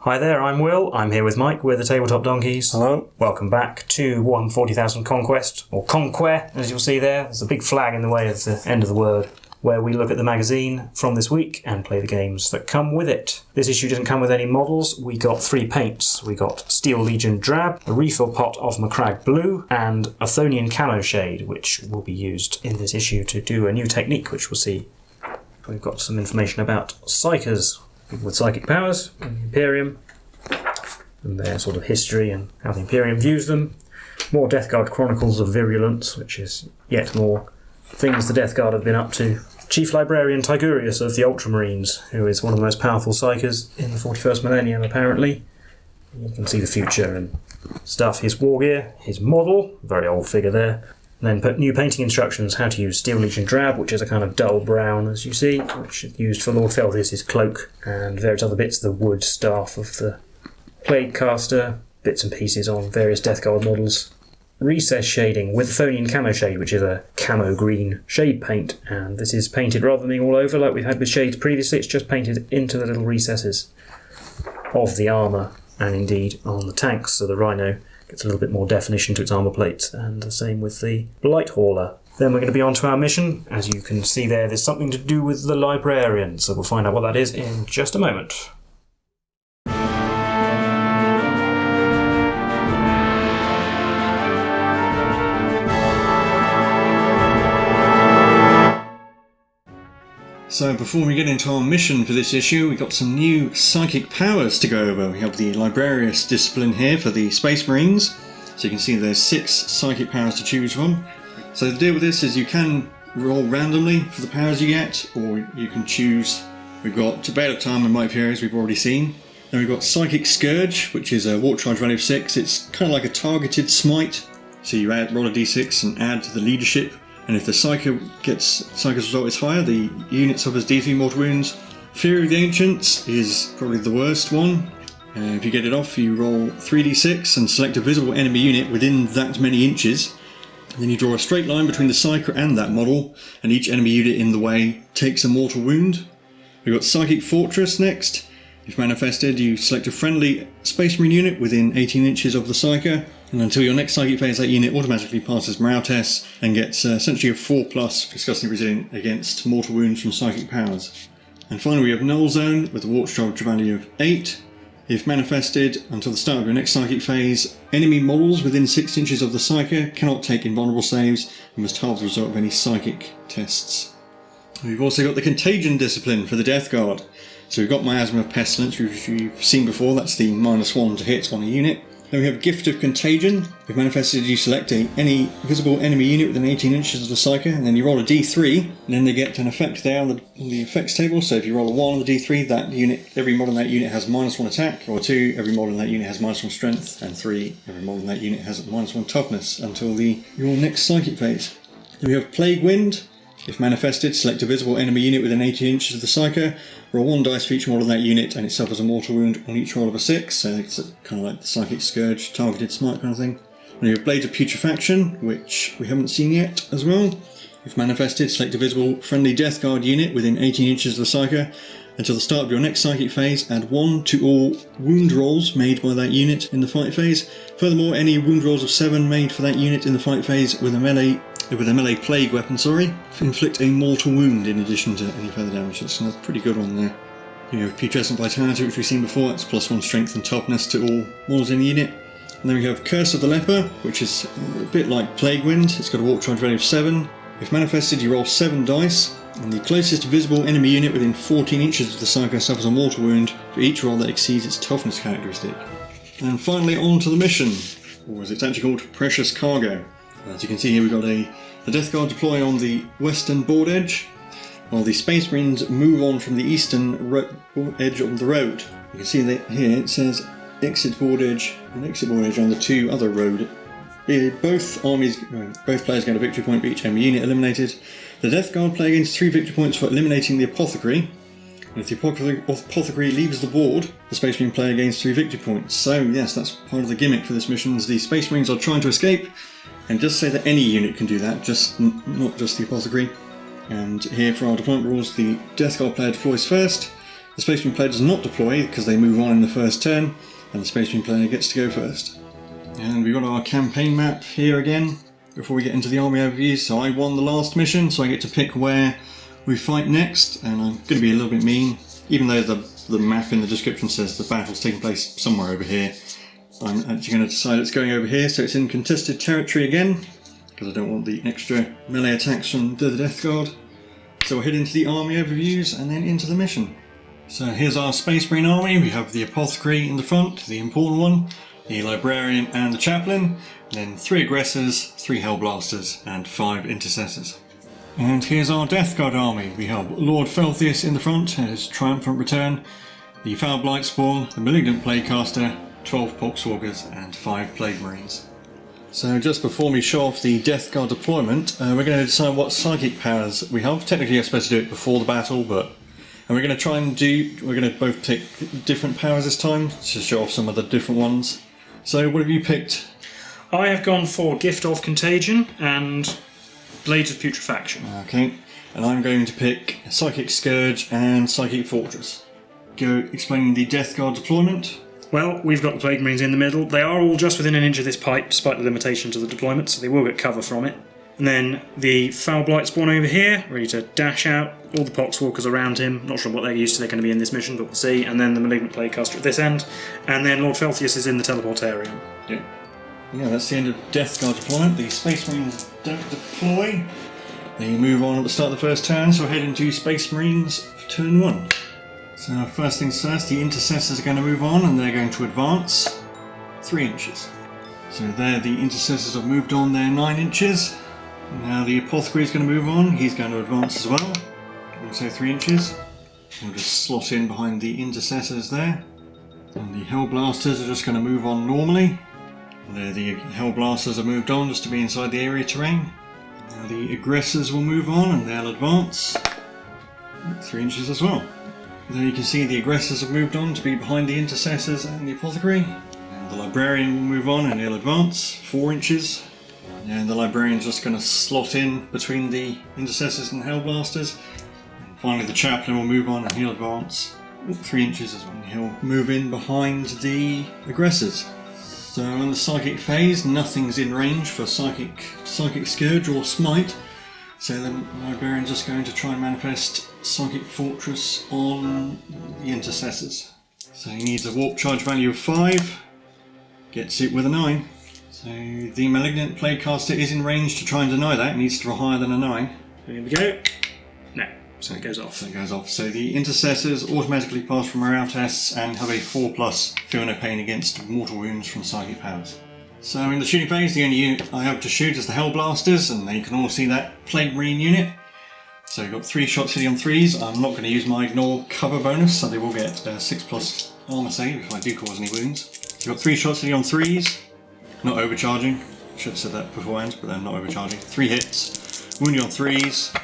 Hi there, I'm Will. I'm here with Mike. We're the Tabletop Donkeys. Hello. Welcome back to Warhammer 40k Conquest, or Conquest, as you'll see there. There's a big flag in the way of the end of the word, where we look at the magazine from this week and play the games that come with it. This issue didn't come with any models. We got 3 paints. We got Steel Legion Drab, a refill pot of Macragge Blue, and Athonian Camo Shade, which will be used in this issue to do a new technique, which we'll see. We've got some information about Psychers, people with psychic powers, and the Imperium, and their sort of history and how the Imperium views them. More Death Guard Chronicles of Virulence, which is yet more things the Death Guard have been up to. Chief Librarian Tigurius of the Ultramarines, who is one of the most powerful Psychers in the 41st millennium, apparently. You can see the future and stuff. His war gear, his model, very old figure there. And then put new painting instructions, how to use Steel Legion Drab, which is a kind of dull brown, as you see, which is used for Lord Felthius' cloak, and various other bits of the wood staff of the Plaguecaster, bits and pieces on various Death Guard models. Recess shading with Athonian Camo Shade, which is a camo green shade paint, and this is painted rather than being all over like we've had with shades previously. It's just painted into the little recesses of the armour, and indeed on the tanks, so the Rhino gets a little bit more definition to its armour plates, and the same with the Blight Hauler. Then we're going to be on to our mission. As you can see there's something to do with the Librarian, so we'll find out what that is in just a moment. So before we get into our mission for this issue, we've got some new psychic powers to go over. We have the Librarius discipline here for the Space Marines. So you can see there's 6 psychic powers to choose from. So the deal with this is you can roll randomly for the powers you get, or you can choose. We've got Tabletop Time and Might of Heroes we've already seen. Then we've got Psychic Scourge, which is a walk charge value of 6. It's kind of like a targeted smite. So you roll a d6 and add to the leadership. And if the Psychic result is higher, the unit suffers D3 mortal wounds. Fury of the Ancients is probably the worst one. If you get it off, you roll 3d6 and select a visible enemy unit within that many inches. And then you draw a straight line between the Psyker and that model, and each enemy unit in the way takes a mortal wound. We've got Psychic Fortress next. If manifested, you select a friendly Space Marine unit within 18 inches of the Psyker. And until your next psychic phase, that unit automatically passes morale tests and gets essentially a 4+ disgustingly resilient against mortal wounds from psychic powers. And finally we have Null Zone with a walk charge value of 8. If manifested, until the start of your next psychic phase, enemy models within 6 inches of the psyker cannot take invulnerable saves and must halve the result of any psychic tests. We've also got the Contagion discipline for the Death Guard. So we've got Miasma of Pestilence, which you've seen before. That's the -1 to hit on a unit. Then we have Gift of Contagion. If manifested, you select any visible enemy unit within 18 inches of the Psyker, and then you roll a d3, and then they get an effect there on the effects table. So if you roll a 1 on the d3, that unit, every model in that unit has -1 attack, or 2, every model in that unit has -1 strength, and 3, every model in that unit has -1 toughness until your next psychic phase. Then we have Plague Wind. If manifested, select a visible enemy unit within 18 inches of the Psyker, roll 1 dice for each model in that unit, and it suffers a mortal wound on each roll of a 6, so it's kind of like the Psychic Scourge, targeted smite kind of thing. And we have Blades of Putrefaction, which we haven't seen yet as well. If manifested, select a visible friendly Death Guard unit within 18 inches of the Psyker. Until the start of your next psychic phase, add 1 to all wound rolls made by that unit in the fight phase. Furthermore, any wound rolls of 7 made for that unit in the fight phase with a melee plague weapon, inflict a mortal wound in addition to any further damage. That's a pretty good one there. You have Putrescent Vitality, which we've seen before. That's +1 strength and toughness to all models in the unit. And then we have Curse of the Leper, which is a bit like Plague Wind. It's got a walk charge value of 7. If manifested, you roll 7 dice, and the closest visible enemy unit within 14 inches of the Psyker suffers a mortal wound for each roll that exceeds its toughness characteristic. And finally, on to the mission, or as it's actually called, Precious Cargo. As you can see here, we've got the Death Guard deploy on the western board edge, while the Space Marines move on from the eastern edge of the road. You can see that here it says exit board edge and exit board edge on the 2 other road. Both players get a victory point for each enemy unit eliminated. The Death Guard play against 3 victory points for eliminating the Apothecary. And if the Apothecary leaves the board, the Space Marine player gains 3 victory points. So yes, that's part of the gimmick for this mission, is the Space Marines are trying to escape. And just say that any unit can do that, not just the Apothecary. And here for our deployment rules, the Death Guard player deploys first. The Space Marine player does not deploy because they move on in the first turn, and the Space Marine player gets to go first. And we've got our campaign map here again before we get into the army overview. So I won the last mission, so I get to pick where we fight next, and I'm going to be a little bit mean. Even though the map in the description says the battle's taking place somewhere over here, I'm actually going to decide it's going over here, so it's in contested territory again, because I don't want the extra melee attacks from the Death Guard. So we'll head into the army overviews and then into the mission. So here's our Space Marine army. We have the Apothecary in the front, the important one, the Librarian and the Chaplain, and then 3 Aggressors, 3 Hellblasters, and 5 Intercessors. And here's our Death Guard army. We have Lord Felthius in the front, his triumphant return, the Foul Blight Spawn, the Malignant Plaguecaster, 12 Poxwalkers, and 5 Plague Marines. So just before we show off the Death Guard deployment, we're going to decide what psychic powers we have. Technically you're supposed to do it before the battle, and we're going to try and we're going to both pick different powers this time, to show off some of the different ones. So what have you picked? I have gone for Gift of Contagion and Blades of Putrefaction. Okay, and I'm going to pick Psychic Scourge and Psychic Fortress. Go explaining the Death Guard deployment. Well, we've got the Plague Marines in the middle. They are all just within an inch of this pipe, despite the limitations of the deployment, so they will get cover from it. And then the Foul Blight Spawn over here, ready to dash out. All the Poxwalkers around him. Not sure what they're used to, they're going to be in this mission, but we'll see. And then the Malignant Plaguecaster at this end. And then Lord Felthius is in the Teleportarium. Yeah, that's the end of Death Guard deployment. The Space Marines don't deploy. They move on at the start of the first turn, so we'll head into Space Marines for turn 1. So first things first, the Intercessors are going to move on, and they're going to advance 3 inches. So there, the Intercessors have moved on, they're 9 inches. Now the Apothecary is going to move on, he's going to advance as well. Also 3 inches. We'll just slot in behind the Intercessors there. And the Hellblasters are just going to move on normally. There, the Hellblasters have moved on just to be inside the area terrain. Now the Aggressors will move on and they'll advance 3 inches as well. There you can see the Aggressors have moved on to be behind the Intercessors and the Apothecary. And the Librarian will move on and he'll advance 4 inches. And the Librarian's just going to slot in between the Intercessors and Hellblasters. And finally the Chaplain will move on and he'll advance 3 inches as well. And he'll move in behind the Aggressors. So in the Psychic phase, nothing's in range for Psychic Scourge or Smite. So the Librarian's just going to try and manifest Psychic Fortress on the Intercessors. So he needs a warp charge value of 5, gets it with a 9. So the Malignant Plaguecaster is in range to try and deny that, it needs to roll higher than a 9. Here we go. No, so it goes off. So the Intercessors automatically pass from morale tests and have a 4+ feel no pain against mortal wounds from psychic powers. So in the shooting phase, the only unit I have to shoot is the Hellblasters, and you can all see that Plague Marine unit. So you've got 3 shots hitting on 3s. I'm not going to use my Ignore cover bonus, so they will get 6+ armor save if I do cause any wounds. So you've got 3 shots hitting on 3s, not overcharging. Should have said that beforehand, but they're not overcharging. 3 hits, wounding on 3s,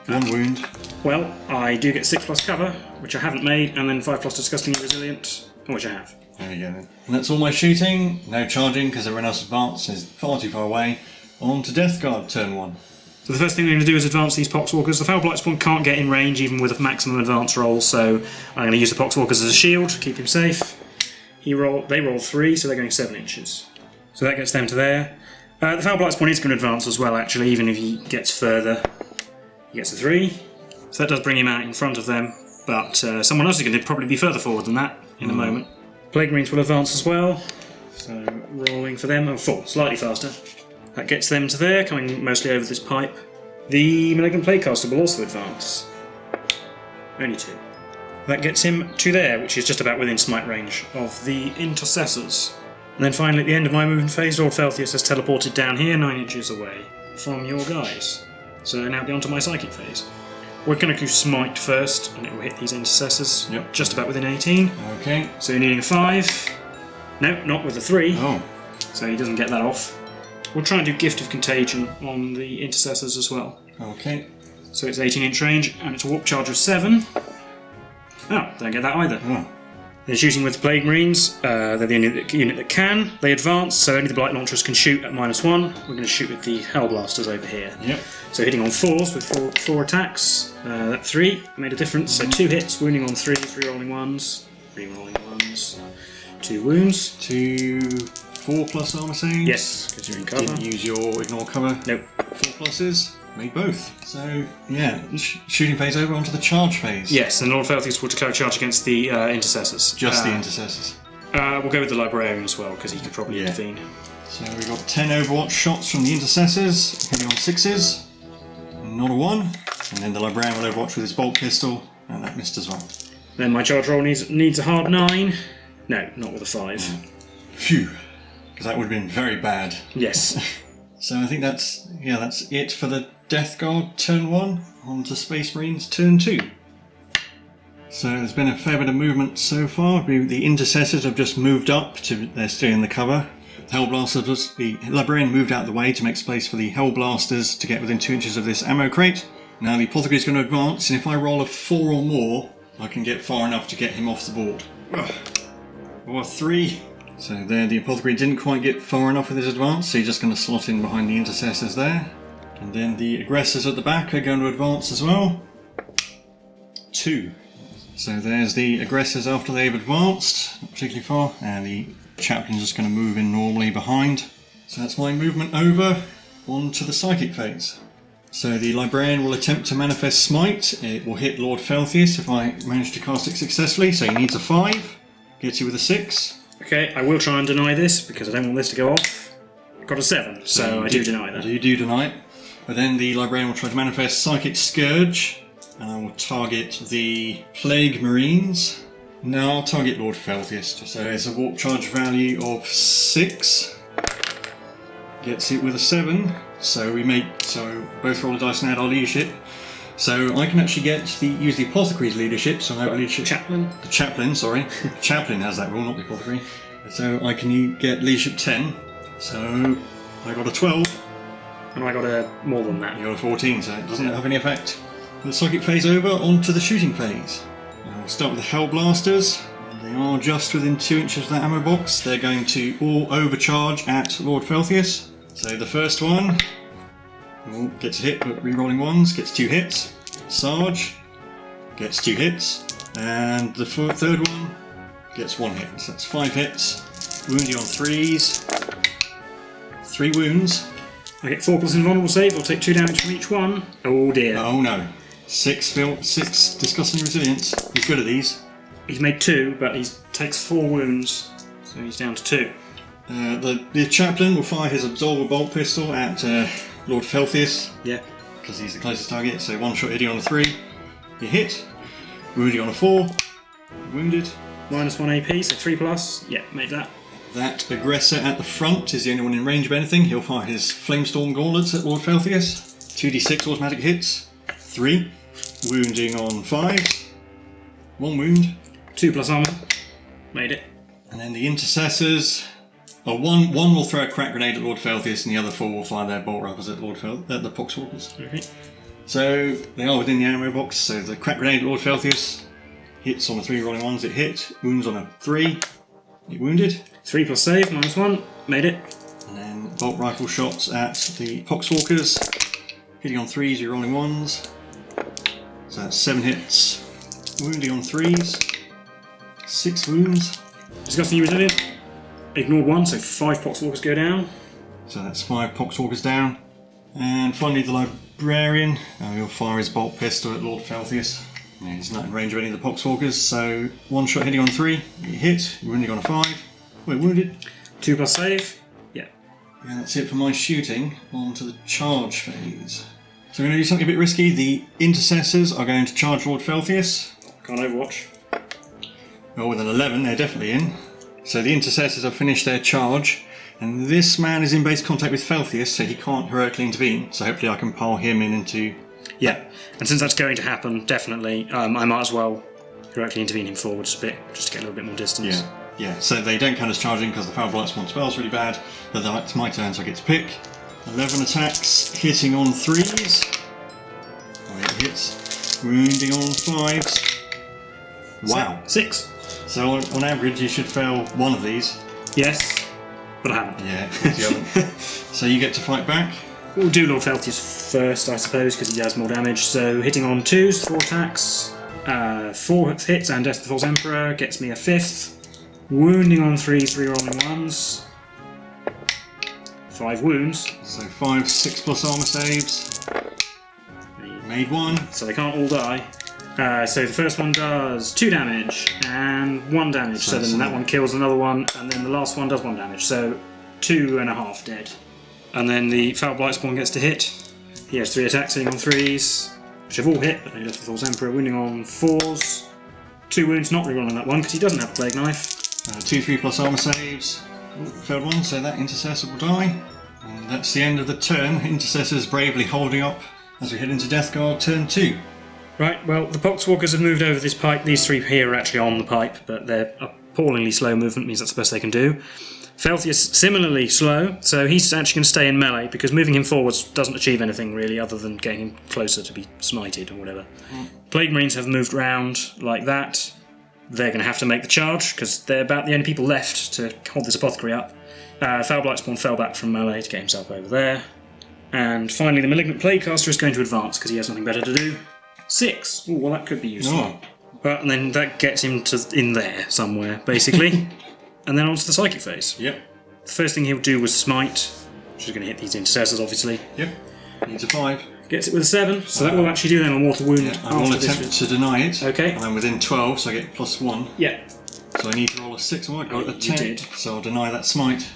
1 wound. Well, I do get 6+ cover, which I haven't made, and then 5+ Disgustingly Resilient, which I have. There you go then. And that's all my shooting. No charging because everyone else advanced is far too far away. On to Death Guard, turn 1. So the first thing we're going to do is advance these Poxwalkers. The Foul Blight Spawn can't get in range even with a maximum advance roll, so I'm going to use the Poxwalkers as a shield to keep him safe. They roll 3, so they're going 7 inches. So that gets them to there. The Foul Blight Spawn is going to advance as well, actually, even if he gets further. He gets a 3. So that does bring him out in front of them, but someone else is going to probably be further forward than that in a moment. Plague Marines will advance as well, so rolling for them, 4, slightly faster. That gets them to there, coming mostly over this pipe. The Malignant Plaguecaster will also advance. Only 2. That gets him to there, which is just about within smite range of the Intercessors. And then finally at the end of my movement phase, Lord Felthius has teleported down here 9 inches away from your guys. So now on to my Psychic phase. We're going to do Smite first, and it will hit these Intercessors. Yep. Just about within 18. Okay. So you're needing a 5. No, not with a 3. Oh. So he doesn't get that off. We'll try and do Gift of Contagion on the Intercessors as well. Okay. So it's 18 inch range, and it's a warp charge of 7. Oh, don't get that either. Oh. They're shooting with the Plague Marines. They're the only unit that can. They advance, so only the Blight Launchers can shoot at -1. We're going to shoot with the Hellblasters over here. Yep. So hitting on 4s with four attacks. That 3 made a difference. So 2 hits, wounding on 3s, rerolling 1s, rerolling 1s, 2 wounds. 2 4+ armor saves. Yes, because you're in cover. Didn't use your ignore cover. Nope. 4+s. Made both. So, yeah, shooting phase over onto the charge phase. Yes, and Lord Felthius will declare charge against the Intercessors. Just the Intercessors. We'll go with the Librarian as well, because he could probably intervene. So we've got 10 Overwatch shots from the Intercessors, hitting on 6s. Not a 1. And then the Librarian will Overwatch with his bolt pistol, and that missed as well. Then my charge roll needs a hard 9. No, not with a 5. Phew. Because that would have been very bad. Yes. So I think that's it for the Death Guard turn 1, on to Space Marines turn 2. So there's been a fair bit of movement so far. The Intercessors have just moved up, they're still in the cover. The Librarian moved out of the way to make space for the Hellblasters to get within 2 inches of this ammo crate. Now the Apothecary is going to advance, and if I roll a 4 or more, I can get far enough to get him off the board. Or 3. So there, the Apothecary didn't quite get far enough with his advance, so he's just going to slot in behind the Intercessors there. And then the Aggressors at the back are going to advance as well. 2. So there's the Aggressors after they've advanced, not particularly far, and the Chaplain's just going to move in normally behind. So that's my movement over onto the Psychic phase. So the Librarian will attempt to manifest Smite. It will hit Lord Felthius if I manage to cast it successfully, so he needs a 5. Gets you with a 6. Okay, I will try and deny this because I don't want this to go off. Got a 7, so I do deny that. You do deny it. But then the Librarian will try to manifest Psychic Scourge, and I will target the Plague Marines. No, I'll target Lord Felthius. So it's a warp charge value of 6. Gets it with a 7. So both roll a dice and add our leadership. So I can actually use the Apothecary's leadership. So I have leadership. Chaplain. The Chaplain, sorry. Chaplain has that rule, not the Apothecary. So I can get leadership 10. So I got a 12. And I got a more than that. You got a 14, so it doesn't have any effect. The Psychic phase over, onto the shooting phase. We'll start with the Hellblasters. They are just within 2 inches of that ammo box. They're going to all overcharge at Lord Felthius. So the first one gets a hit, but re-rolling 1s, gets 2 hits. Sarge gets 2 hits. And the third one gets 1 hit. So that's 5 hits. Woundy on 3s. 3 wounds. I get 4+ invulnerable save, I'll take 2 damage from each one. Oh dear. Oh no. 6 disgusting resilience. He's good at these. He's made 2, but he takes 4 wounds, so he's down to 2. The Chaplain will fire his Absolver Bolt Pistol at Lord Felthius. Yeah. Because he's the closest target, so 1 shot hitting on a 3. You hit. Wounding on a 4. Wounded. -1 AP, so 3+. Yeah, made that. That Aggressor at the front is the only one in range of anything. He'll fire his Flamestorm Gauntlets at Lord Felthius. 2d6 automatic hits. 3. Wounding on 5. 1 wound. 2+ armor. Made it. And then the Intercessors. One will throw a crack grenade at Lord Felthius, and the other 4 will fire their bolt rappers at the Poxwalkers. Okay. So they are within the ammo box. So the crack grenade at Lord Felthius hits on the 3 rolling 1s. It hit. Wounds on a 3. It wounded. 3+ save, -1. Made it. And then bolt rifle shots at the Poxwalkers. Hitting on 3s, you're rolling 1s. So that's 7 hits. Wounding on 3s. 6 wounds. Disgustingly resilient. Ignored 1, so 5 Poxwalkers go down. So that's 5 Poxwalkers down. And finally the Librarian. He'll fire his bolt pistol at Lord Felthius. Yeah, he's not in range of any of the Poxwalkers, so 1 shot hitting on 3. You hit. Wounding on a 5. We're wounded. 2+ save. Yeah. Yeah, that's it for my shooting. On to the charge phase. So we're going to do something a bit risky. The Intercessors are going to charge Lord Felthius. Can't overwatch. Well, with an 11, they're definitely in. So the Intercessors have finished their charge. And this man is in base contact with Felthius, so he can't heroically intervene. So hopefully I can pile him in into... Yeah, and since that's going to happen, definitely, I might as well heroically intervene him forwards a bit, just to get a little bit more distance. Yeah. So they don't count as charging because the Foul Blight spawn spell's really bad. But it's my turn, so I get to pick. 11 attacks, hitting on 3s. Oh, it hits. Wounding on 5s. Wow. 6. So on average, you should fail one of these. Yes, but I haven't. Yeah, you haven't. So you get to fight back. We'll do Lord Feltius first, I suppose, because he does more damage. So hitting on 2s, 4 attacks, 4 hits, and Death of the False Emperor gets me a 5th. Wounding on 3s, 3 rolling 1s. 5 wounds. So 5, 6 plus armor saves. Made 1. So they can't all die. So the first one does 2 damage and 1 damage. So then that one kills another one, and then the last one does 1 damage. So 2.5 dead. And then the Foul Blightspawn gets to hit. He has 3 attacks hitting on 3s, which have all hit, but no Death of the False Emperor, wounding on 4s. 2 wounds, not rerolling that one because he doesn't have a Plague Knife. 2, 3 plus armor saves. Failed 1, so that Intercessor will die. And that's the end of the turn. Intercessor's bravely holding up as we head into Death Guard turn 2. Right, well, the Poxwalkers have moved over this pipe. These 3 here are actually on the pipe, but they're appallingly slow movement, means that's the best they can do. Feltius, similarly slow, so he's actually going to stay in melee, because moving him forwards doesn't achieve anything really, other than getting him closer to be smited or whatever. Plague Marines have moved round like that. They're going to have to make the charge, because they're about the only people left to hold this Apothecary up. Foul Blightspawn fell back from melee to get himself over there. And finally, the Malignant Plaguecaster is going to advance, because he has nothing better to do. 6. Ooh, well, that could be useful. Oh. But, and then that gets him to in there somewhere, basically. And then on to the Psychic phase. Yep. The first thing he'll do was Smite, which is going to hit these Intercessors, obviously. Yep. Needs a 5. Gets it with a 7, so that will actually do then a Mortal Wound. Yeah, I will attempt to deny it. Okay. And I'm within 12, so I get +1. Yeah. So I need to roll a 6. Oh, I got a 10. You did. So I'll deny that smite.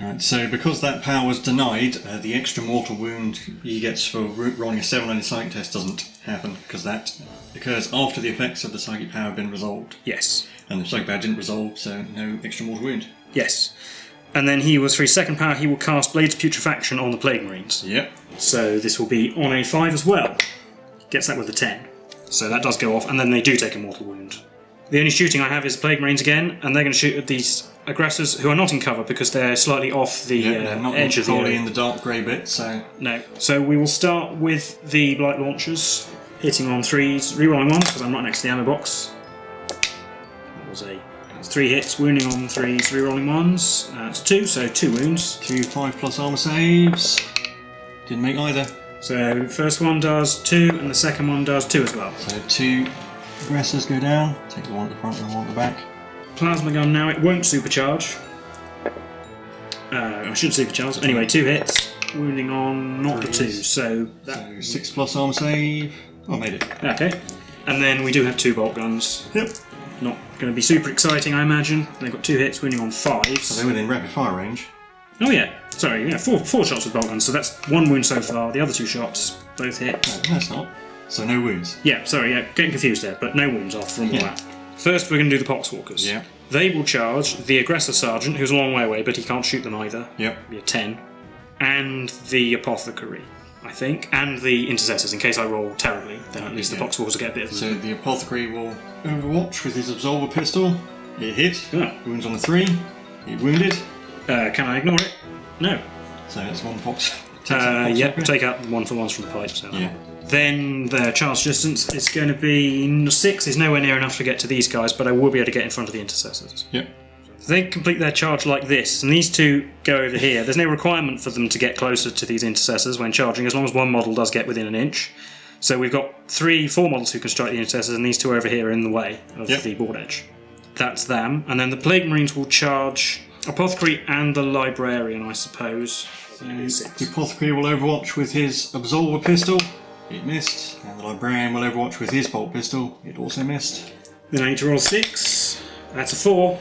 Alright, so because that power was denied, the extra mortal wound he gets for rolling a 7 on his psychic test doesn't happen, because that occurs after the effects of the psychic power have been resolved. Yes. And the psychic power didn't resolve, so no extra mortal wound. Yes. And then he was, for his second power, he will cast Blades of Putrefaction on the Plague Marines. Yep. So this will be on a 5 as well. Gets that with a 10. So that does go off, and then they do take a mortal wound. The only shooting I have is the Plague Marines again, and they're going to shoot at these aggressors who are not in cover because they're slightly off the they're not edge of the area. in the dark grey bit, so... No. So we will start with the Blight Launchers, hitting on 3s, rerolling 1s because I'm right next to the ammo box. That was 3 hits, wounding on 3s, rerolling 1s. That's 2, so 2 wounds. 2 5 plus armour saves. Didn't make either. So first one does 2, and the second one does 2 as well. So 2 aggressors go down. Take the one at the front and the one at the back. Plasma gun now, it won't supercharge. I should supercharge. Anyway, 2 hits, wounding on not the 2, so... So 6 plus armour save. Oh, I made it. Okay. And then we do have 2 bolt guns. Yep. Not going to be super exciting, I imagine. They've got 2 hits, wounding on 5s. So they're within rapid fire range. Oh yeah, sorry, yeah, 4 shots with bolt guns, so that's 1 wound so far. The other 2 shots, both hit. No, that's not. So no wounds. Yeah, sorry, yeah, getting confused there, but no wounds after all that. First, we're going to do the Poxwalkers. Yeah. They will charge the Aggressor Sergeant, who's a long way away, but he can't shoot them either. Yep. Be a 10. And the Apothecary, I think, and the Intercessors. In case I roll terribly, then at least the Poxwalkers will get a bit of So the Apothecary will overwatch with his Absolver pistol. It hit. Yeah. Wounds on the 3. It wounded. Can I ignore it? No. So that's 1 pox. Yep, take out 1 for 1s from the pipe. So. Yeah. Then the charge distance is going to be 6. Is nowhere near enough to get to these guys, but I will be able to get in front of the Intercessors. Yep. They complete their charge like this, and these 2 go over here. There's no requirement for them to get closer to these Intercessors when charging, as long as one model does get within an inch. So we've got 4 models who can strike the Intercessors, and these 2 over here are in the way of the board edge. That's them. And then the Plague Marines will charge Apothecary and the Librarian, I suppose. The Apothecary will overwatch with his Absolver pistol. It missed. And the Librarian will overwatch with his bolt pistol. It also missed. Then I need to roll 6. That's a 4.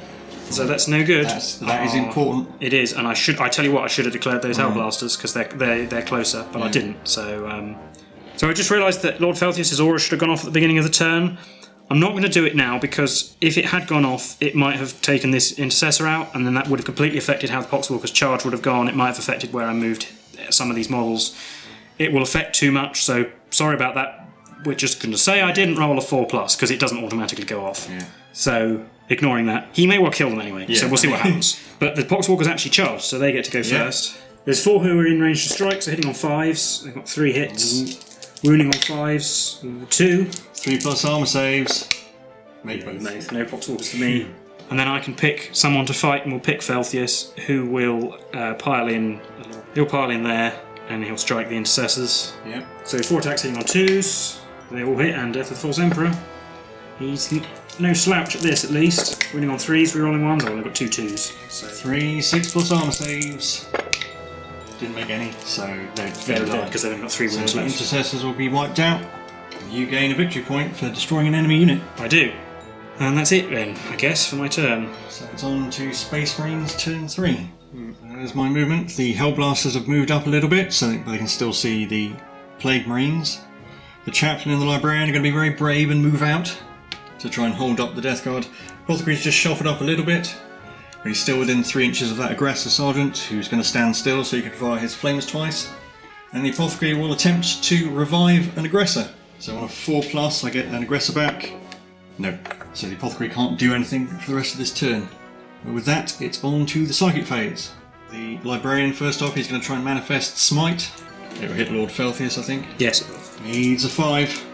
So that's no good. That is important. It is, and I tell you what, I should have declared those Hellblasters because they're closer, but I didn't. So I just realised that Lord Feltius' aura should have gone off at the beginning of the turn. I'm not going to do it now because if it had gone off, it might have taken this Intercessor out, and then that would have completely affected how the Poxwalker's charge would have gone. It might have affected where I moved some of these models. It will affect too much, so sorry about that. We're just going to say I didn't roll a 4+ because it doesn't automatically go off. Yeah. So ignoring that, he may well kill them anyway. So we'll see what happens. But the Poxwalker's actually charged, so they get to go first. There's 4 who are in range to strike, so hitting on 5s. They've got 3 hits. Wounding on 5s. 2. 3 plus armour saves. Make both. No poxwalkers for me. And then I can pick someone to fight, and we'll pick Felthius, who will pile in. He'll pile in there, and he'll strike the intercessors. Yep. So 4 attacks hitting on 2s. They all hit, and Death of the False Emperor. He's no slouch at this, at least. Winning on 3s, rerolling 1s. I've only got 2 2s. So 3 6+ armor saves. Didn't make any, so they're dead because they've only got 3 So wounds the left. intercessors will be wiped out. You gain a victory point for destroying an enemy unit. I do. And that's it then, I guess, for my turn. So it's on to Space Marines turn 3. There's my movement. The Hellblasters have moved up a little bit so that they can still see the Plague Marines. The Chaplain and the Librarian are going to be very brave and move out to try and hold up the Death Guard. Apothecary's just shuffled up a little bit. But he's still within 3 inches of that Aggressor Sergeant, who's going to stand still so he can fire his flames twice. And the Apothecary will attempt to revive an Aggressor. So on a 4+, I get an Aggressor back. No. So the Apothecary can't do anything for the rest of this turn. But with that, it's on to the Psychic phase. The Librarian, first off, he's going to try and manifest Smite. It will hit Lord Felthius, I think. Yes, it will. Needs a 5.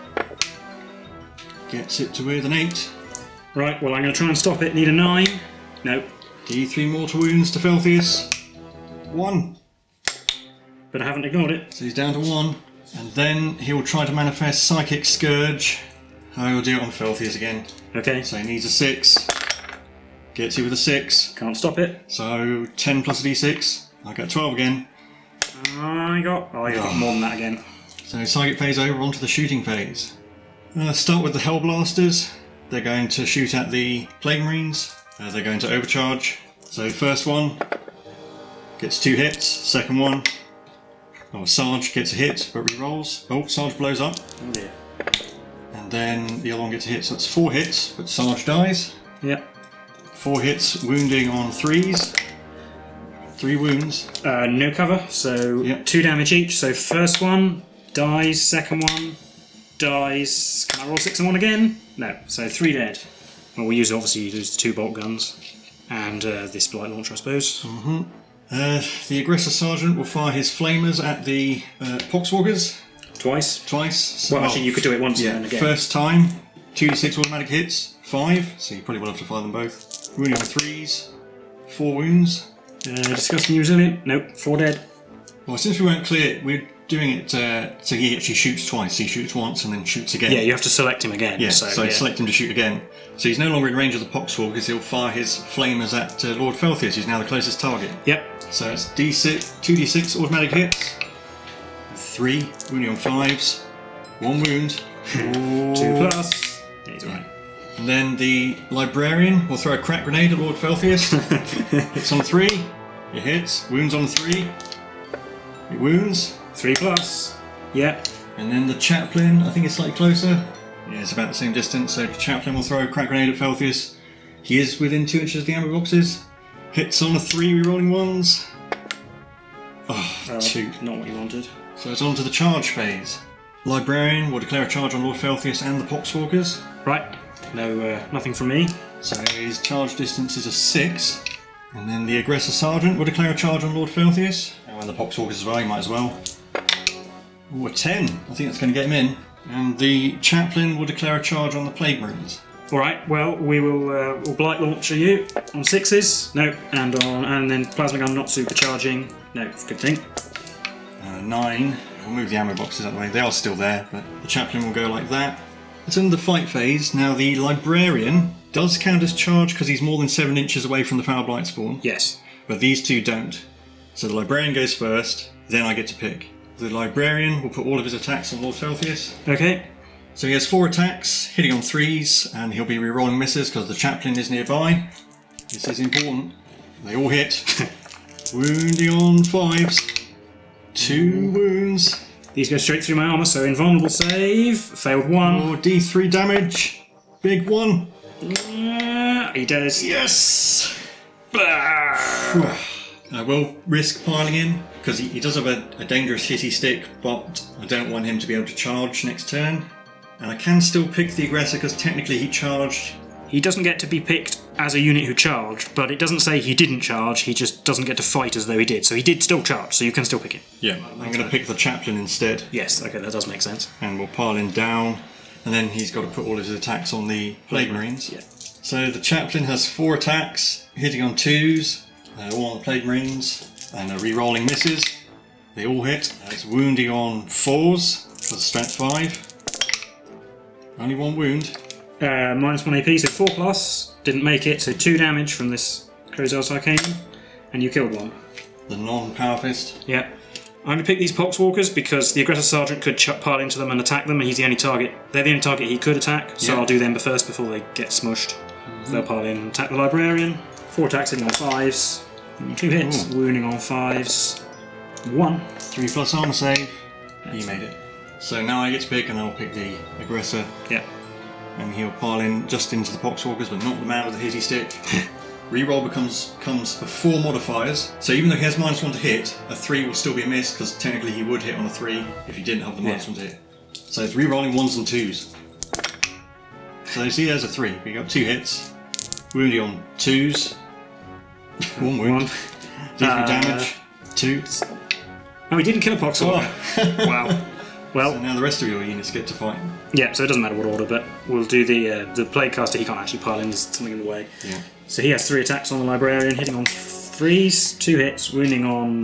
Gets it to with an 8. Right, well, I'm going to try and stop it. Need a 9. No. D3 mortal wounds to Felthius. 1. But I haven't ignored it. So he's down to 1. And then he'll try to manifest Psychic Scourge. I will do it on Felthius again. Okay. So he needs a 6. Gets you with a 6. Can't stop it. So 10 plus a d6. I got 12 again. I got more than that again. So Psychic phase over, onto the shooting phase. Start with the Hellblasters. They're going to shoot at the Plague Marines. They're going to overcharge. So first one gets 2 hits. Second one, Sarge gets a hit but re-rolls. Oh, Sarge blows up. Oh dear. And then the other one gets a hit, so it's 4 hits, but Sarge dies. Yep. 4 hits, wounding on 3s. 3 wounds. No cover, so Yep. 2 damage each. So first one dies, second one dies. Can I roll 6 and 1 again? No, so 3 dead. Well, we obviously use the 2 bolt guns and this blight launcher, I suppose. The Aggressor Sergeant will fire his flamers at the Poxwalkers. Twice. So, Well, actually, you could do it once and then again. First time, 2d6 automatic hits, 5, so you probably will have to fire them both. Wounding on 3s, 4 wounds. Disgusting resilient. Nope, 4 dead. Well, since we weren't clear, we're doing it so he actually shoots twice. He shoots once and then shoots again. Yeah, you have to select him again. Yeah, so yeah. select him to shoot again. So he's no longer in range of the Poxwalkers, he'll fire his flamers at Lord Felthius, who's now the closest target. Yep. So it's D6, 2d6 automatic hits, 3, wounding on 5s, 1 wound. 2+. Yeah, he's alright. And then the Librarian will throw a crack grenade at Lord Felthius. Hits on 3, it hits, wounds on 3, it wounds. 3+. Yep. And then the Chaplain, I think it's slightly closer. Yeah, it's about the same distance, so the Chaplain will throw a crack grenade at Felthius. He is within 2 inches of the amber boxes. Hits on a 3, rerolling 1s. Oh, 2. Not what you wanted. So it's on to the charge phase. Librarian will declare a charge on Lord Felthius and the Poxwalkers. Right. No, nothing from me. So his charge distance is a 6. And then the Aggressor Sergeant will declare a charge on Lord Felthius. And the Poxwalkers as well, he might as well. Ooh, a 10. I think that's going to get him in. And the Chaplain will declare a charge on the Plague Marines. Alright, well, we will we'll blight launcher you on 6s. No, and then plasma gun not supercharging. No, good thing. 9. We'll move the ammo boxes out of the way. They are still there, but the Chaplain will go like that. It's in the fight phase. Now the Librarian does count as charge because he's more than 7 inches away from the Foul Blight spawn. Yes. But these two don't. So the Librarian goes first, then I get to pick. The Librarian will put all of his attacks on Lord Felthius. Okay. So he has 4 attacks, hitting on 3s, and he'll be rerolling misses because the Chaplain is nearby. This is important. They all hit. Wounding on 5s. 2 wounds. These go straight through my armour, so invulnerable save. Failed 1. Or D3 damage. Big 1. He does. Yes! I will risk piling in, because he does have a dangerous hitty stick, but I don't want him to be able to charge next turn. And I can still pick the Aggressor, because technically he charged. He doesn't get to be picked as a unit who charged, but it doesn't say he didn't charge, he just doesn't get to fight as though he did. So he did still charge, so you can still pick him. Yeah, I'm going to pick the Chaplain instead. Yes, okay, that does make sense. And we'll pile in down. And then he's got to put all his attacks on the Plague Marines. Yeah. So the Chaplain has 4 attacks, hitting on 2s, all on the Plague Marines, and re-rolling misses. They all hit. It's wounding on 4s, because strength 5. Only 1 wound. -1 AP, so 4 plus. Didn't make it, so 2 damage from this Crazy Arcane, and you killed 1. The non-Power Fist. Yeah. I'm going to pick these Poxwalkers because the Aggressor Sergeant could pile into them and attack them, and he's the only target. They're the only target he could attack, so I'll do them first before they get smushed. So they'll pile in and attack the Librarian. 4 attacks hitting on 5s. 2 hits, wounding on 5s. 1. 3 plus armor save. He made it. So now I get to pick, and I'll pick the Aggressor. Yeah. And he'll pile in just into the Poxwalkers, but not the man with the hitty stick. Reroll comes before modifiers, so even though he has -1 to hit, a 3 will still be a miss, because technically he would hit on a 3 if he didn't have the -1 to hit. So it's rerolling 1s and 2s. So you see there's a 3, we got 2 hits. Wounding on 2s. 1 wound. D3 damage. 2. Oh, he didn't kill a Poxwalker. Wow. Well, so now the rest of your units get to fight. Yeah, so it doesn't matter what order, but we'll do the Plaguecaster. He can't actually pile in, there's something in the way. Yeah. So he has 3 attacks on the Librarian, hitting on 3s, 2 hits, wounding on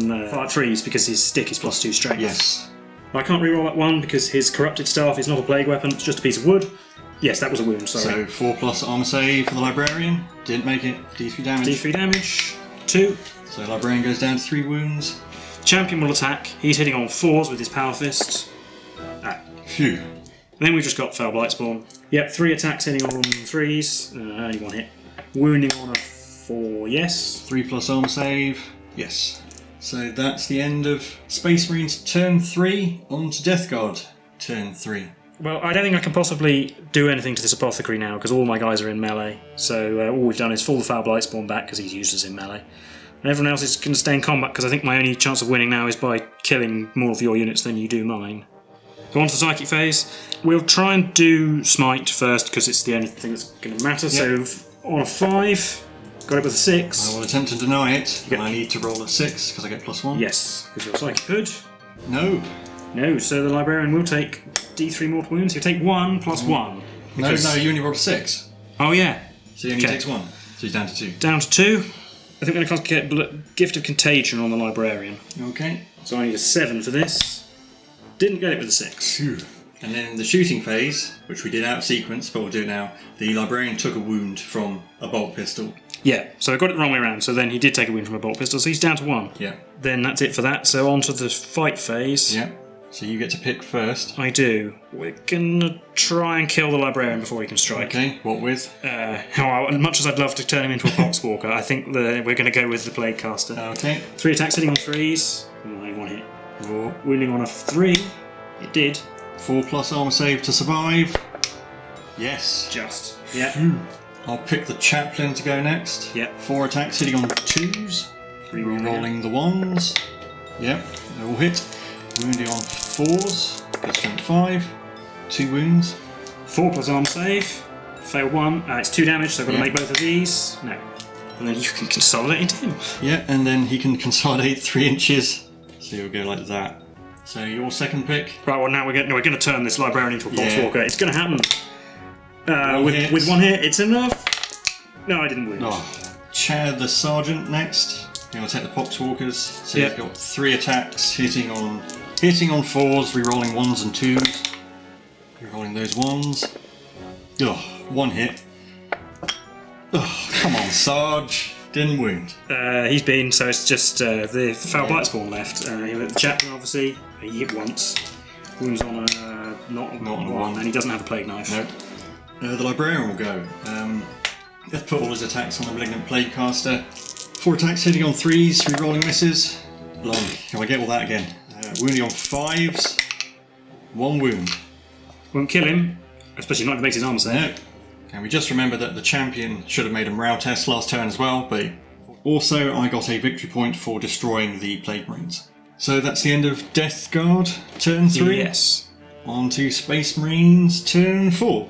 3s because his stick is +2 strength. Yes. I can't reroll that 1 because his Corrupted Staff is not a plague weapon, it's just a piece of wood. Yes, that was a wound, sorry. So 4 plus armor save for the Librarian. Didn't make it. D3 damage. D3 damage. 2. So Librarian goes down to 3 wounds. Champion will attack. He's hitting on 4s with his Power Fist. Phew. And then we've just got Fell Blightspawn. Yep, 3 attacks hitting on 3s. Only 1 hit. Wounding on a 4, yes. 3 plus armor save. Yes. So that's the end of Space Marines turn 3. On to Death Guard turn 3. Well, I don't think I can possibly do anything to this Apothecary now because all my guys are in melee. So all we've done is fall the Foul Blightspawn back because he's useless in melee. And everyone else is going to stay in combat because I think my only chance of winning now is by killing more of your units than you do mine. Go on to the Psychic phase. We'll try and do Smite first because it's the only thing that's going to matter. Yep. So on a 5, got it with a 6. I will attempt to deny it, but I need to roll a 6 because I get +1. Yes, because your Psychic could. No. No, so the Librarian will take D3 mortal wounds. He'll take 1 plus 1. Because... No, you only rolled a 6. Oh, yeah. So he only takes 1. So he's down to 2. Down to 2. I think we're going to get Gift of Contagion on the Librarian. Okay. So I need a 7 for this. Didn't get it with a 6. Phew. And then in the shooting phase, which we did out of sequence, but we'll do it now, the Librarian took a wound from a bolt pistol. Yeah, so I got it the wrong way around. So then he did take a wound from a bolt pistol, so he's down to 1. Yeah. Then that's it for that. So on to the fight phase. Yeah. So you get to pick first. I do. We're going to try and kill the Librarian before he can strike. Okay, what with? As much as I'd love to turn him into a Poxwalker, I think we're going to go with the Plaguecaster. Okay. 3 attacks hitting on 3s. Only 1 hit. Wounding on a 3. It did. 4 plus armor save to survive. Yes. Just. Yeah. I'll pick the Chaplain to go next. Yep. 4 attacks hitting on 2s. Re-rolling the 1s. Yep, they all hit. Wounding on 4s. Gets strength 5. 2 wounds. 4 plus armor save. Failed 1. It's 2 damage, so I've got to make both of these. No. And then you can consolidate into him. Yeah, and then he can consolidate 3 inches. So you'll go like that. So your second pick. Right, well now we're going to turn this Librarian into a Poxwalker. It's going to happen. With 1 hit, it's enough. No, I didn't win. Oh. Chad the Sergeant next. He'll take the Poxwalkers. So Yep. he's got 3 attacks hitting on 4s, re-rolling 1s and 2s. Re-rolling those 1s. Oh, 1 hit. Oh, come on, Sarge. Didn't wound. He's been, so it's just the Foul Blightspawn left. The Chaplain, obviously, he hit once. Wounds on a not on a 1, and he doesn't have a Plague Knife. Nope. The Librarian will go. Let's put all his attacks on the Malignant Plaguecaster. 4 attacks hitting on 3s, re-rolling misses. Blimey, can I get all that again? Wounding on 5s. 1 wound. Won't kill him, especially not if it makes his armor save. No. And we just remember that the Champion should have made a morale test last turn as well, but also I got a victory point for destroying the Plague Marines. So that's the end of Death Guard, turn 3. Yes. On to Space Marines, turn 4.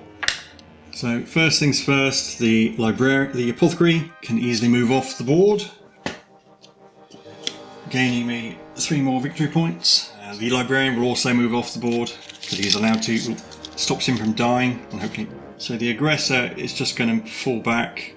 So first things first, the Apothecary can easily move off the board, gaining me 3 more victory points. The Librarian will also move off the board, because he's allowed to. stops him from dying, and hopefully. So the aggressor is just going to fall back,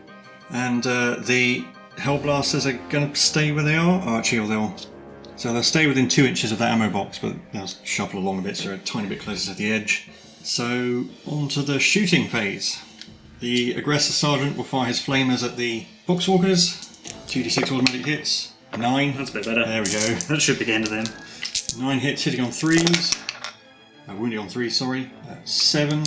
and the Hellblasters are going to stay where they are. Oh, actually, they'll stay within 2 inches of that ammo box, but they'll shuffle along a bit, so they're a tiny bit closer to the edge. So on to the shooting phase. The aggressor sergeant will fire his flamers at the boxwalkers. 2d6 automatic hits. 9. That's a bit better. There we go. That should be the end of them. 9 hits hitting on 3s. Wounding on 3s, sorry. 7.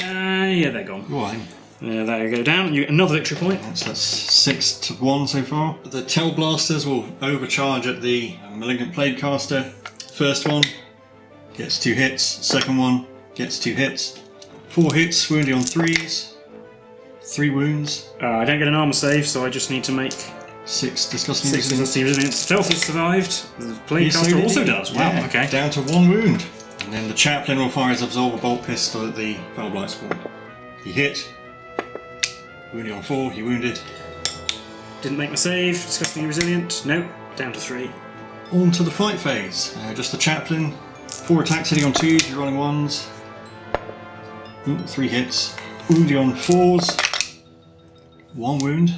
Yeah, they're gone. Go on. There you go down. Another victory point. So that's 6-1 so far. The Tailblasters will overcharge at the Malignant Plaguecaster. First one gets 2 hits. Second one gets 2 hits. 4 hits, wounding on 3s. 3 wounds. I don't get an armor save, so I just need to make 6 disgusting 6 disgusting resilience. Filthy survived. The Plaguecaster so also does. Wow, yeah, okay. Down to 1 wound. And then the Chaplain will fire his Absolver Bolt Pistol at the Foulblight Spawn. He hit. Wounding on 4, he wounded. Didn't make my save. Disgustingly resilient. Nope. Down to 3. On to the fight phase. Just the Chaplain. 4 attacks hitting on 2s, you're rolling 1s. 3 hits. Wounding on 4s. 1 wound.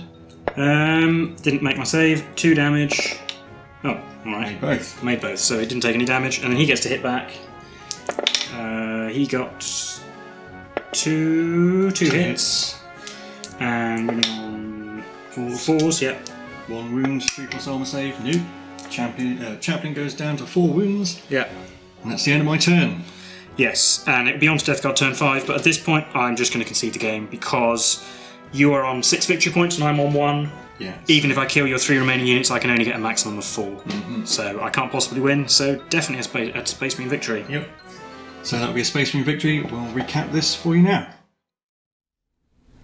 Didn't make my save. 2 damage. Oh, alright. Made both. So he didn't take any damage. And then he gets to hit back. He got 2 hits. And winning on 4s, yep. 1 wound, 3+ armor save. Nope. Chaplain goes down to 4 wounds. Yep. And that's the end of my turn. Yes, and it'd be on to Death Guard turn 5, but at this point I'm just going to concede the game because you are on 6 victory points and I'm on 1. Yes. Even if I kill your 3 remaining units, I can only get a maximum of 4. So I can't possibly win, so definitely a Space Marine victory. Yep. So that'll be a Space Marine victory. We'll recap this for you now.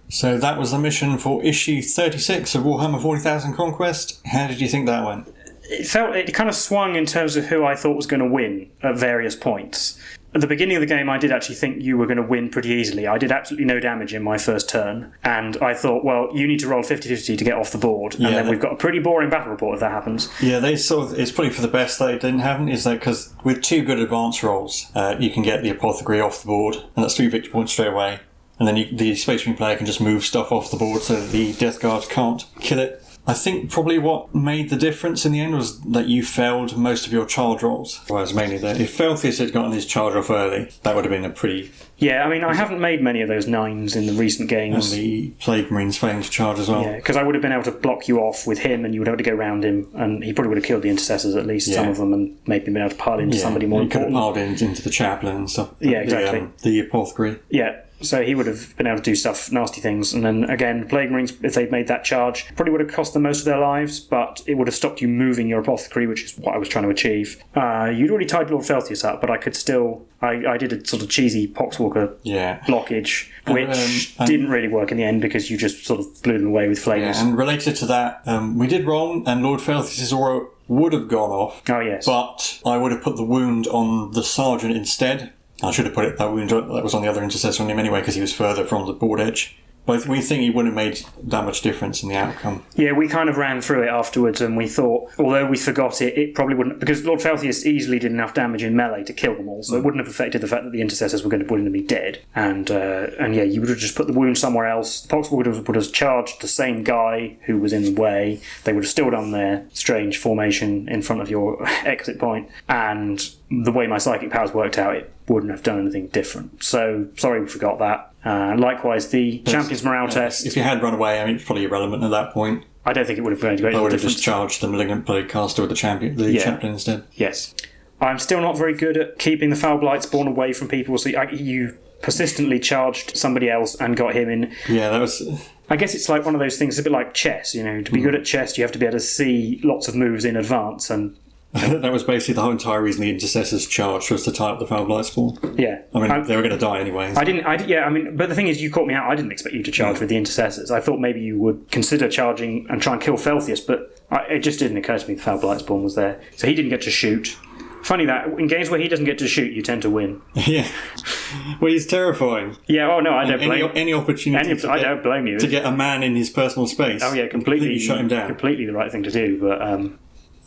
So that was the mission for issue 36 of Warhammer 40,000 Conquest. How did you think that went? It kind of swung in terms of who I thought was going to win at various points. At the beginning of the game, I did actually think you were going to win pretty easily. I did absolutely no damage in my first turn, and I thought, well, you need to roll 50-50 to get off the board, and then we've got a pretty boring battle report if that happens. Yeah, it's probably for the best that it didn't happen, is that because with 2 good advance rolls, you can get the Apothecary off the board, and that's 3 victory points straight away. And then the Space Marine player can just move stuff off the board so that the Death Guard can't kill it. I think probably what made the difference in the end was that you failed most of your charge rolls. Whereas mainly that if Felthius had gotten his charge off early, that would have been a pretty... Yeah, I mean, I haven't made many of those 9s in the recent games. And the Plague Marines failing to charge as well. Yeah, because I would have been able to block you off with him and you would have to go around him, and he probably would have killed the Intercessors, at least some of them, and maybe been able to pile into somebody more important. You could have piled into the Chaplain and stuff. Yeah, exactly. The Apothecary. Yeah. So he would have been able to do stuff, nasty things. And then again, Plague Marines, if they'd made that charge, probably would have cost them most of their lives, but it would have stopped you moving your Apothecary, which is what I was trying to achieve. You'd already tied Lord Felthius up, but I could still... I did a sort of cheesy Poxwalker blockage, which didn't really work in the end because you just sort of blew them away with flames. Yeah, and related to that, we did wrong, and Lord Felthius' aura would have gone off. Oh, yes. But I would have put the wound on the Sergeant instead. I should have put that wound that was on the other Intercessor on him anyway because he was further from the board edge. But we think he wouldn't have made that much difference in the outcome. Yeah, we kind of ran through it afterwards and we thought, although we forgot it, it probably wouldn't... Because Lord Felthius easily did enough damage in melee to kill them all, so it wouldn't have affected the fact that the Intercessors were going to be dead. And yeah, you would have just put the wound somewhere else. The Pox would have charged the same guy who was in the way. They would have still done their strange formation in front of your exit point. And the way my psychic powers worked out, it wouldn't have done anything different. So, sorry we forgot that. Likewise, the Champion's morale test... If you had run away, I mean, it's probably irrelevant at that point. I don't think it would have made a great difference. I would have difference. just charged the Malignant Plaguecaster with the Chaplain instead. Yes. I'm still not very good at keeping the Foul Blight spawn away from people, so you persistently charged somebody else and got him in. Yeah, that was... I guess it's like one of those things, it's a bit like chess, you know. To be good at chess, you have to be able to see lots of moves in advance and... That was basically the whole entire reason the Intercessors charged was to tie up the Foul Blight spawn. Yeah. I mean, they were going to die anyway. But the thing is, you caught me out. I didn't expect you to charge with the Intercessors. I thought maybe you would consider charging and try and kill Felthius, but it just didn't occur to me the Foul Blight spawn was there. So he didn't get to shoot. Funny that, in games where he doesn't get to shoot, you tend to win. Yeah. Well, he's terrifying. Yeah, I don't blame you. Any opportunity I don't blame you. To get a man in his personal space. Oh, yeah, completely shut him down. Completely the right thing to do, but...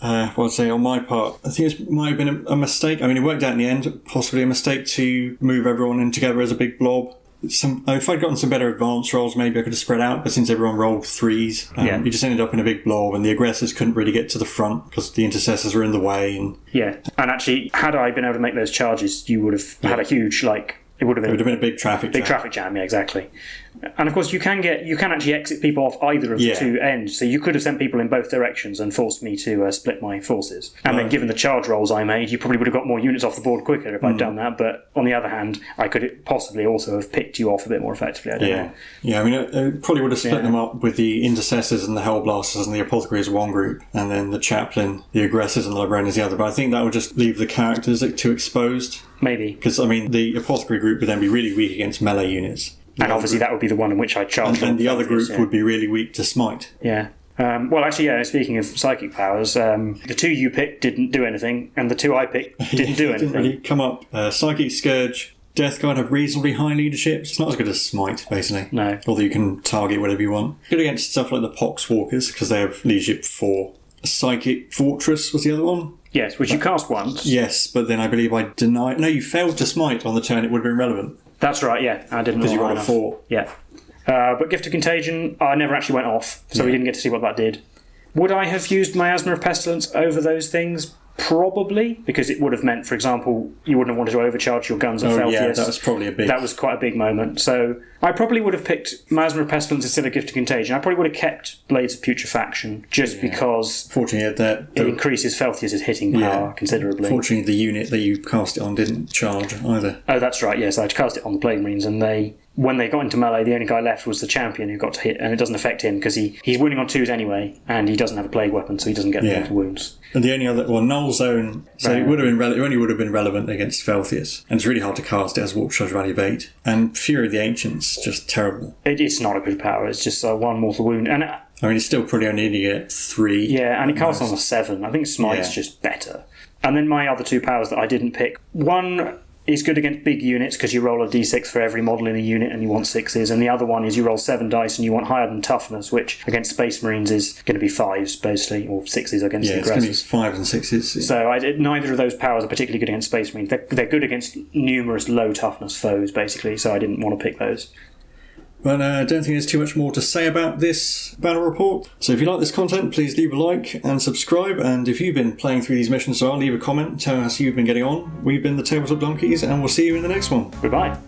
I'd say on my part, I think it might have been a mistake. I mean, it worked out in the end, possibly a mistake to move everyone in together as a big blob. If I'd gotten some better advance rolls, maybe I could have spread out, but since everyone rolled 3s, you just ended up in a big blob, and the aggressors couldn't really get to the front because the intercessors were in the way. And actually, had I been able to make those charges, you would have had a huge, it would have been a big traffic jam. Traffic jam, yeah, exactly. And of course, you can actually exit people off either of the two ends. So you could have sent people in both directions and forced me to split my forces. And then, given the charge rolls I made, you probably would have got more units off the board quicker if I'd done that. But on the other hand, I could possibly also have picked you off a bit more effectively. I don't know. Yeah, I mean, I probably would have split them up with the intercessors and the hellblasters and the apothecary as one group, and then the chaplain, the aggressors, and the librarian as the other. But I think that would just leave the characters too exposed. Maybe. Because, I mean, the apothecary group would then be really weak against melee units. And obviously that would be the one in which I charged. And the other group would be really weak to smite. Yeah. Speaking of psychic powers, the 2 you picked didn't do anything, and the 2 I picked didn't do anything. Didn't really come up. Psychic Scourge, Death Guard have reasonably high leadership. It's not as good as Smite, basically. No. Although you can target whatever you want. Good against stuff like the Poxwalkers, because they have leadership 4. Psychic Fortress was the other one. Yes, which you cast once. Yes, but then I believe I denied... No, you failed to Smite on the turn. It would have been relevant. That's right, yeah. I didn't know. Because you rolled a 4. Yeah. But Gift of Contagion, I never actually went off, so we didn't get to see what that did. Would I have used Miasma of Pestilence over those things? Probably, because it would have meant, for example, you wouldn't have wanted to overcharge your guns at Felthius. Yeah, that was probably That was quite a big moment. So I probably would have picked Miasma of Pestilence instead of Gift of Contagion. I probably would have kept Blades of Putrefaction, just because fortunately, it increases Felthius' hitting power considerably. Fortunately, the unit that you cast it on didn't charge either. Oh, that's right, yes. I cast it on the Plague Marines, and when they got into melee, the only guy left was the champion who got to hit, and it doesn't affect him because he's winning on 2s anyway, and he doesn't have a plague weapon, so he doesn't get mortal wounds. And the only other, Null Zone, so it would have been it only would have been relevant against Felthius, and it's really hard to cast it as Warp Charge value of 8. And Fury of the Ancients, just terrible. It's not a good power. It's just 1 mortal wound, and I mean, it's still probably only to get 3. Yeah, and it casts on a 7. I think Smite's just better. And then my other 2 powers that I didn't pick. One is good against big units because you roll a d6 for every model in a unit and you want 6s, and the other one is you roll 7 dice and you want higher than toughness, which against Space Marines is going to be 5s basically, or 6s against the aggressors. It's going to be 5s and 6s. So neither of those powers are particularly good against Space Marines. They're good against numerous low toughness foes basically, so I didn't want to pick those. But I don't think there's too much more to say about this battle report. So if you like this content, please leave a like and subscribe. And if you've been playing through these missions, leave a comment, tell us how you've been getting on. We've been the Tabletop Donkeys, and we'll see you in the next one. Goodbye.